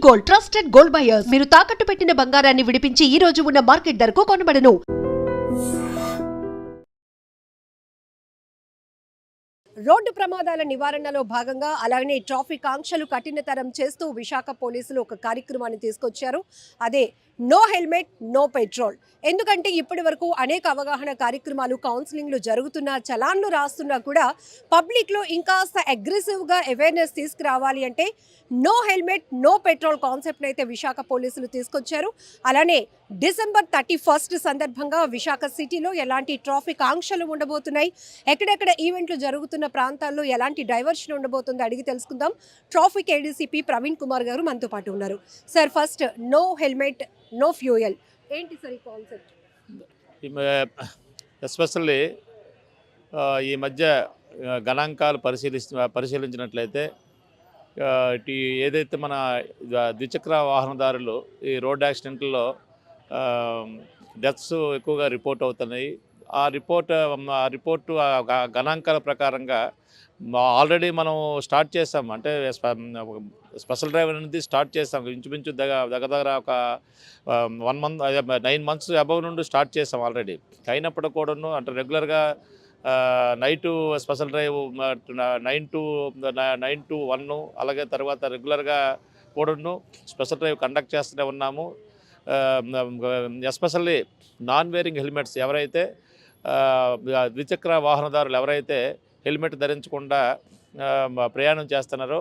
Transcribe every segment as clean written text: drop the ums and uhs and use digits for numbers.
Gold trusted gold buyers మీరు తాకట్టు పెట్టిన బంగారాన్ని విడిపించి ఈ రోజు ఉన్న మార్కెట్ ధరకు కొనబడను. రోడ్డు ప్రమాదాల నివారణలో భాగంగా అలాగే ట్రాఫిక్ ఆంక్షలు కఠినతరం చేస్తూ విశాఖ పోలీసులు ఒక కార్యక్రమాన్ని తీసుకొచ్చారు. అదే నో హెల్మెట్ నో పెట్రోల్. ఎందుకంటే ఇప్పటి వరకు అనేక అవగాహన కార్యక్రమాలు కౌన్సిలింగ్లు జరుగుతున్నా, చలాన్లు రాస్తున్నా కూడా పబ్లిక్లో ఇంకాస్త అగ్రెసివ్గా అవేర్నెస్ తీసుకురావాలి అంటే నో హెల్మెట్ నో పెట్రోల్ కాన్సెప్ట్ని అయితే విశాఖ పోలీసులు తీసుకొచ్చారు. అలానే డిసెంబర్ 31 సందర్భంగా విశాఖ సిటీలో ఎలాంటి ట్రాఫిక్ ఆంక్షలు ఉండబోతున్నాయి, ఎక్కడెక్కడ ఈవెంట్లు జరుగుతున్న ప్రాంతాల్లో ఎలాంటి డైవర్షన్ ఉండబోతుందో అడిగి తెలుసుకుందాం. ట్రాఫిక్ ఏడీసీపీ ప్రవీణ్ కుమార్ గారు మనతో పాటు ఉన్నారు. Sir, first no helmet no fuel ఏంటి సార్ ఈ కాన్సెప్ట్? ఎస్పెషల్లీ ఈ మధ్య గణాంకాలు పరిశీలించినట్లయితే ఏదైతే మన ద్విచక్ర వాహనదారులు ఈ రోడ్ యాక్సిడెంట్లో డెత్స్ ఎక్కువగా రిపోర్ట్ అవుతున్నాయి. ఆ రిపోర్టు గణాంకాల ప్రకారంగా ఆల్రెడీ మనం స్టార్ట్ చేసాం. అంటే స్పెషల్ డ్రైవ్ అనేది స్టార్ట్ చేసాం. ఇంచుమించు దగ్గర ఒక 1 month 9 months అబవ్ నుండి స్టార్ట్ చేసాం ఆల్రెడీ. అయినప్పుడు కూడాను అంటే రెగ్యులర్గా నైటు స్పెషల్ డ్రైవ్ 9 to 1, అలాగే తర్వాత రెగ్యులర్గా కూడాను స్పెషల్ డ్రైవ్ కండక్ట్ చేస్తూనే ఉన్నాము. ఎస్పెషల్లీ నాన్ వేరింగ్ హెల్మెట్స్ ఎవరైతే ద్విచక్ర వాహనదారులు ఎవరైతే హెల్మెట్ ధరించకుండా ప్రయాణం చేస్తున్నారో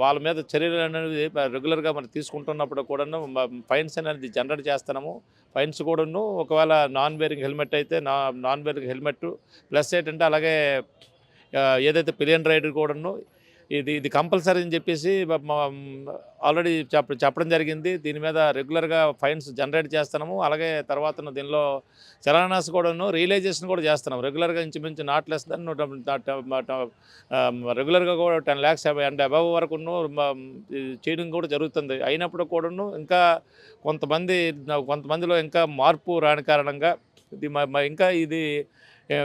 వాళ్ళ మీద చర్యలు అనేది రెగ్యులర్గా మనం తీసుకుంటున్నప్పుడు కూడాను ఫైన్స్ అనేది జనరేట్ చేస్తున్నాము. ఫైన్స్ కూడాను ఒకవేళ నాన్ వేరింగ్ హెల్మెట్ అయితే నాన్ వేరింగ్ హెల్మెట్ ప్లస్ ఏంటంటే అలాగే ఏదైతే పిలియన్ రైడర్ కూడాను ఇది కంపల్సరీ అని చెప్పేసి ఆల్రెడీ చెప్పడం జరిగింది. దీని మీద రెగ్యులర్గా ఫైన్స్ జనరేట్ చేస్తున్నాము. అలాగే తర్వాత దీనిలో చలానాస్ కూడాను రియలైజేషన్ కూడా చేస్తున్నాం. రెగ్యులర్గా ఇంచుమించు నాట్ లెస్ దెన్ రెగ్యులర్గా కూడా 10 lakhs అండ్ అబవ్ వరకు చేయడం కూడా జరుగుతుంది. అయినప్పుడు కూడాను ఇంకా కొంతమందిలో ఇంకా మార్పు రాని కారణంగా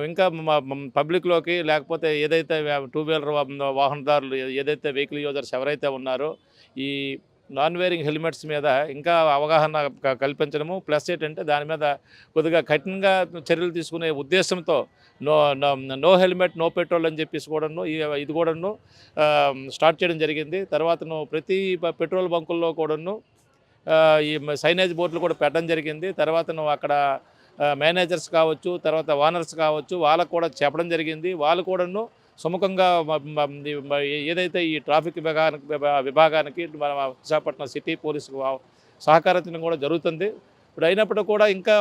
ఇంకా పబ్లిక్లోకి లేకపోతే ఏదైతే 2-wheeler వాహనదారులు ఏదైతే వెహికల్ యూజర్స్ ఎవరైతే ఉన్నారో ఈ నాన్ వేరింగ్ హెల్మెట్స్ మీద ఇంకా అవగాహన కల్పించడము, ప్లస్ ఏంటంటే దాని మీద కొద్దిగా కఠినంగా చర్యలు తీసుకునే ఉద్దేశంతో నో హెల్మెట్ నో పెట్రోల్ అని చెప్పేసి కూడాను ఇది కూడాను స్టార్ట్ చేయడం జరిగింది. తర్వాత ప్రతి పెట్రోల్ బంకుల్లో కూడాను ఈ సైనేజ్ బోర్డులు కూడా పెట్టడం జరిగింది. తర్వాత అక్కడ మేనేజర్స్ కావచ్చు, తర్వాత ఓనర్స్ కావచ్చు, వాళ్ళకు కూడా చెప్పడం జరిగింది. వాళ్ళు కూడాను సుముఖంగా ఏదైతే ఈ ట్రాఫిక్ విభాగానికి మన విశాఖపట్నం సిటీ పోలీసుకు సహకరించడం కూడా జరుగుతుంది. ఇప్పుడు అయినప్పుడు కూడా ఇంకా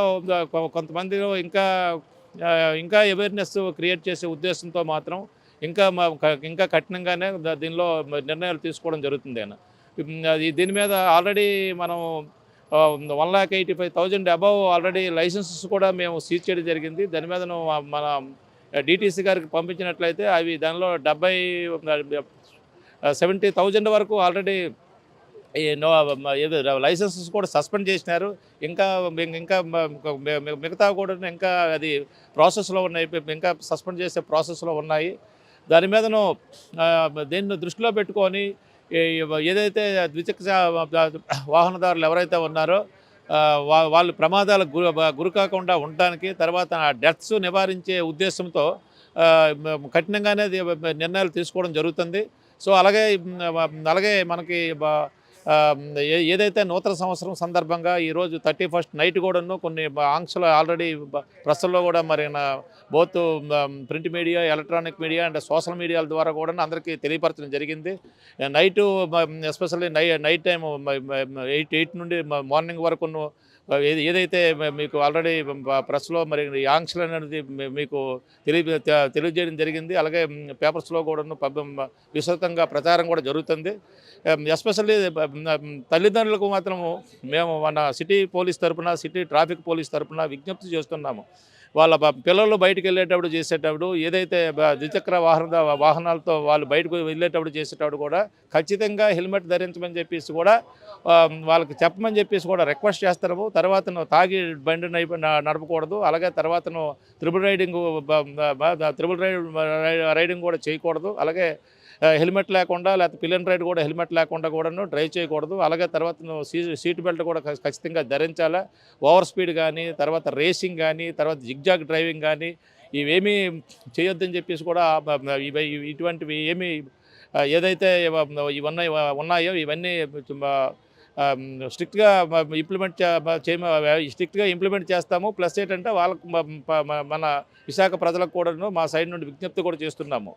కొంతమందిలో ఇంకా అవేర్నెస్ క్రియేట్ చేసే ఉద్దేశంతో మాత్రం ఇంకా కఠినంగానే దీనిలో నిర్ణయాలు తీసుకోవడం జరుగుతుంది. దీని మీద ఆల్రెడీ మనం 1,85,000 అబవ్ ఆల్రెడీ లైసెన్సెస్ కూడా మేము సీజ్ చేయడం జరిగింది. దాని మీద మన డిటీసీ గారికి పంపించినట్లయితే అవి దానిలో 70,000 వరకు ఆల్రెడీ లైసెన్సెస్ కూడా సస్పెండ్ చేసినారు. ఇంకా మిగతా కూడా ఇంకా అది ప్రాసెస్లో ఉన్నాయి, ఇంకా సస్పెండ్ చేసే ప్రాసెస్లో ఉన్నాయి. దాని మీదను దీన్ని దృష్టిలో పెట్టుకొని ఏదైతే ద్విచక్ర వాహనదారులు ఎవరైతే ఉన్నారో వాళ్ళు ప్రమాదాలకు గురి కాకుండా ఉండడానికి, తర్వాత డెత్స్ నివారించే ఉద్దేశంతో కఠినంగానే నిర్ణయాలు తీసుకోవడం జరుగుతుంది. సో అలాగే మనకి ఏదైతే నూతన సంవత్సరం సందర్భంగా ఈరోజు 31st నైట్ కూడాను కొన్ని ఆంక్షలు ఆల్రెడీ ప్రెస్లో కూడా మరి both print media, electronic media and social మీడియాల ద్వారా కూడా అందరికీ తెలియపరచడం జరిగింది. నైటు ఎస్పెషల్లీ నైట్ టైం 8 నుండి మార్నింగ్ వరకు ఏదైతే మీకు ఆల్రెడీ ప్రెస్లో మరి ఈ ఆంక్షలు అనేది మీకు తెలియజేయడం జరిగింది. అలాగే పేపర్స్లో కూడా విస్తృతంగా ప్రచారం కూడా జరుగుతుంది. ఎస్పెషల్లీ తల్లిదండ్రులకు మాత్రము మేము మన సిటీ పోలీస్ తరఫున, సిటీ ట్రాఫిక్ పోలీస్ తరఫున విజ్ఞప్తి చేస్తున్నాము. వాళ్ళ పిల్లలు బయటకు వెళ్ళేటప్పుడు చేసేటప్పుడు ఏదైతే ద్విచక్ర వాహనాలతో వాళ్ళు బయటకు వెళ్ళేటప్పుడు చేసేటప్పుడు కూడా ఖచ్చితంగా హెల్మెట్ ధరించమని చెప్పేసి కూడా వాళ్ళకి చెప్పమని చెప్పేసి కూడా రిక్వెస్ట్ చేస్తున్నాము. తర్వాత తాగి బండి నడపకూడదు. అలాగే తర్వాత త్రిబుల్ రైడింగ్ కూడా చేయకూడదు. అలాగే హెల్మెట్ లేకుండా, లేకపోతే పిల్ అండ్ రైడ్ కూడా హెల్మెట్ లేకుండా కూడాను డ్రైవ్ చేయకూడదు. అలాగే తర్వాత సీట్ బెల్ట్ కూడా ఖచ్చితంగా ధరించాలా. ఓవర్ స్పీడ్ కానీ, తర్వాత రేసింగ్ కానీ, తర్వాత జిగ్జాగ్ డ్రైవింగ్ కానీ ఇవేమీ చేయొద్దని చెప్పేసి కూడా ఇటువంటివి ఏమీ ఏదైతే ఇవన్నీ ఉన్నాయో ఇవన్నీ స్ట్రిక్ట్గా ఇంప్లిమెంట్ చేస్తాము. ప్లస్ ఏంటంటే వాళ్ళకు మన విశాఖ ప్రజలకు కూడాను మా సైడ్ నుండి విజ్ఞప్తి కూడా చేస్తున్నాము.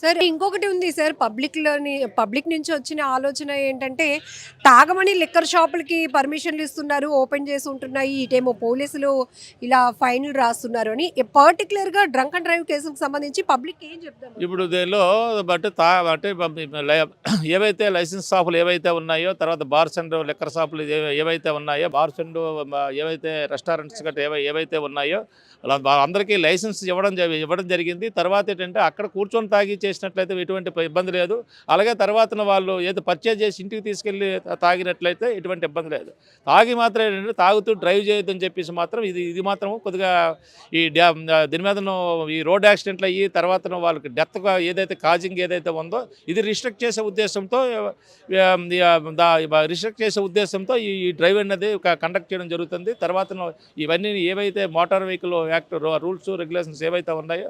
సార్ ఇంకొకటి ఉంది సార్, పబ్లిక్ నుంచి వచ్చిన ఆలోచన ఏంటంటే తాగమని లిక్కర్ షాపులకి పర్మిషన్లు ఇస్తున్నారు, ఓపెన్ చేసి ఉంటున్నాయి, ఇటేమో పోలీసులు ఇలా ఫైన్లు రాస్తున్నారు అని. పర్టికులర్గా డ్రంక్ అండ్ డ్రైవ్ కేసులకు సంబంధించి పబ్లిక్ ఏం చెప్తారు? ఇప్పుడు దీనిలో అంటే ఏవైతే లైసెన్స్ షాపులు ఏవైతే ఉన్నాయో, తర్వాత బార్స్ అండ్ లిక్కర్ షాపులు ఏవైతే ఉన్నాయో, బార్స్ అండ్ ఏవైతే రెస్టారెంట్స్ గట్రా ఏవైతే ఉన్నాయో అందరికీ లైసెన్స్ ఇవ్వడం జరిగింది. తర్వాత ఏంటంటే అక్కడ కూర్చొని తాగి చేసినట్లయితే ఎటువంటి ఇబ్బంది లేదు. అలాగే తర్వాత వాళ్ళు ఏదో పర్చేజ్ చేసి ఇంటికి తీసుకెళ్ళి తాగినట్లయితే ఎటువంటి ఇబ్బంది లేదు. తాగి మాత్రం ఏంటంటే తాగుతూ డ్రైవ్ చేయొద్దని చెప్పేసి మాత్రం ఇది మాత్రం కొద్దిగా దీని మీద ఈ రోడ్ యాక్సిడెంట్లు అయ్యి తర్వాత వాళ్ళకి డెత్ ఏదైతే కాజింగ్ ఏదైతే ఉందో ఇది రిస్ట్రిక్ట్ చేసే ఉద్దేశంతో ఈ డ్రైవ్ అనేది కండక్ట్ చేయడం జరుగుతుంది. తర్వాత ఇవన్నీ ఏవైతే motor vehicle act rules regulations ఏవైతే ఉన్నాయో,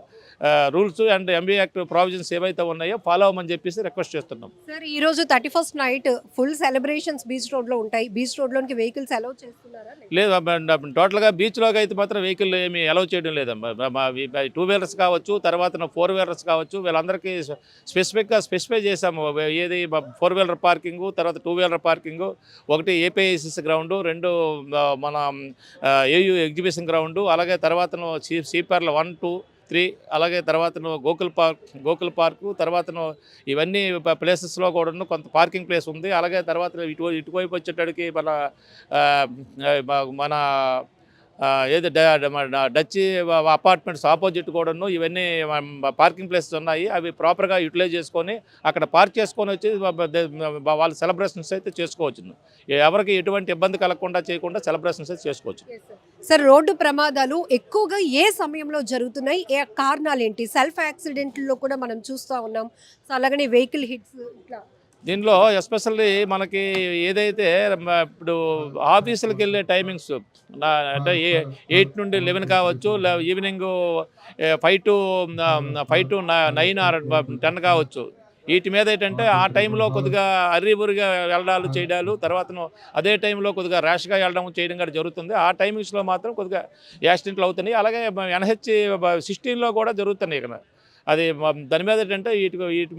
rules and MB act provisions ఏవైతే ఉన్నాయో ఫాలో అవ్వమని చెప్పేసి రిక్వెస్ట్ చేస్తున్నాం. సార్ ఈ రోజు 31st night full celebrations beach రోడ్లో ఉంటాయి. బీచ్ రోడ్లోకి వెహికల్స్ అలౌ చేస్తున్నారా? లేదు, టోటల్గా బీచ్లోకి అయితే మాత్రం వెహికల్ ఏమి అలౌ చేయడం లేదమ్మా. 2 వీలర్స్ కావచ్చు, తర్వాత 4 వీలర్స్ కావచ్చు, వీళ్ళందరికీ స్పెసిఫై చేసాము. ఏది 4 వీలర్ పార్కింగు, తర్వాత 2 వీలర్ పార్కింగు, ఒకటి ఏపీఐసిసి గ్రౌండు, 2 మన ఏయూ ఎగ్జిబిషన్ గ్రౌండు, అలాగే తర్వాత సిపిఆర్ల 1, 2, 3, అలాగే తర్వాత గోకుల్ పార్కు, తర్వాత ఇవన్నీ ప్లేసెస్లో కూడా కొంత పార్కింగ్ ప్లేస్ ఉంది. అలాగే తర్వాత ఇటువైపు వచ్చేటడికి మన ఏది డచ్ అపార్ట్మెంట్స్ ఆపోజిట్ కూడాను ఇవన్నీ పార్కింగ్ ప్లేసెస్ ఉన్నాయి. అవి ప్రాపర్గా యూటిలైజ్ చేసుకొని అక్కడ పార్క్ చేసుకొని వచ్చి వాళ్ళ సెలబ్రేషన్స్ అయితే చేసుకోవచ్చు. ఎవరికి ఎటువంటి ఇబ్బంది కలగకుండా చేయకుండా సెలబ్రేషన్స్ అయితే చేసుకోవచ్చు. సార్ రోడ్డు ప్రమాదాలు ఎక్కువగా ఏ సమయంలో జరుగుతున్నాయి? ఏ కారణాలు ఏంటి? సెల్ఫ్ యాక్సిడెంట్లో కూడా మనం చూస్తూ ఉన్నాం. సో అలాగనే వెహికల్ హిట్స్ ఇట్లా దీనిలో ఎస్పెషల్లీ మనకి ఏదైతే ఇప్పుడు ఆఫీసులకు వెళ్ళే టైమింగ్స్ అంటే 8 నుండి 11 కావచ్చు, ఈవినింగ్ 5 to 9 or 10 కావచ్చు. వీటి మీద ఏంటంటే ఆ టైంలో కొద్దిగా అర్రీబురిగా వెళ్ళడాలు చేయడాలు, తర్వాత అదే టైంలో కొద్దిగా ర్యాష్గా వెళ్ళడం చేయడం కూడా జరుగుతుంది. ఆ టైమింగ్స్లో మాత్రం కొద్దిగా యాక్సిడెంట్లు అవుతున్నాయి. అలాగే NH 16లో కూడా జరుగుతున్నాయి ఇక్కడ. అది దాని మీద ఏంటంటే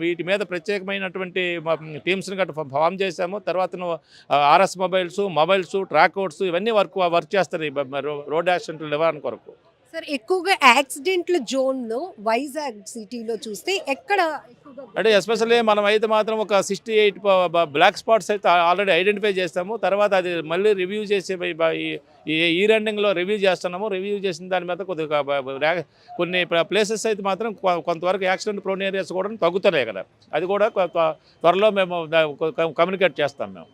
వీటి మీద ప్రత్యేకమైనటువంటి టీమ్స్ని గట్రా ఫామ్ చేశాము. తర్వాత RS మొబైల్స్ ట్రాక్అవుట్స్ ఇవన్నీ వర్క్ చేస్తారు రోడ్ యాక్సిడెంట్ల నివారణ కొరకు. సార్ ఎక్కువగా యాక్సిడెంట్ల జోన్లో వైజాగ్ సిటీలో చూస్తే ఎక్కడ అంటే ఎస్పెషల్లీ మనం అయితే మాత్రం ఒక 68 బ్లాక్ స్పాట్స్ అయితే ఆల్రెడీ ఐడెంటిఫై చేస్తాము. తర్వాత అది మళ్ళీ రివ్యూ చేసే ఈ ఎండింగ్లో రివ్యూ చేస్తున్నాము. రివ్యూ చేసిన దాని మీద కొద్దిగా కొన్ని ప్లేసెస్ అయితే మాత్రం కొంతవరకు యాక్సిడెంట్ ప్రోన్ ఏరియాస్ కూడా తగ్గుతున్నాయి కదా. అది కూడా త్వరలో మేము కమ్యూనికేట్ చేస్తాం. మేము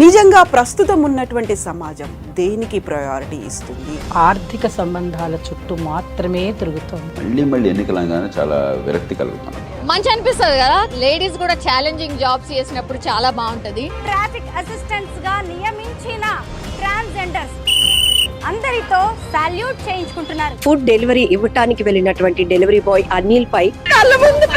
నిజంగా ప్రస్తుతం ఉన్నటువంటి సమాజం దేనికి ప్రయారిటీ ఇస్తుంది? ఆర్థిక సంబంధాల చుట్టూ మాత్రమే తిరుగుతుంది. మళ్ళీ ఎన్నికలంగానే చాలా విరక్తి కలుగుతాం. మంచి అనిపిస్తుంది కదా, లేడీస్ కూడా ఛాలెంజింగ్ జాబ్స్ చేసినప్పుడు చాలా బాగుంటది. ట్రాఫిక్ అసిస్టెంట్స్ గా నియమించిన ట్రాన్స్జెండర్స్ అందరితో సాల్యూట్ చేయించుకుంటున్నారు. ఫుడ్ డెలివరీ ఇవ్వటానికి వెళ్ళినటువంటి డెలివరీ బాయ్ అనిల్ పై కళ్ళ ముందు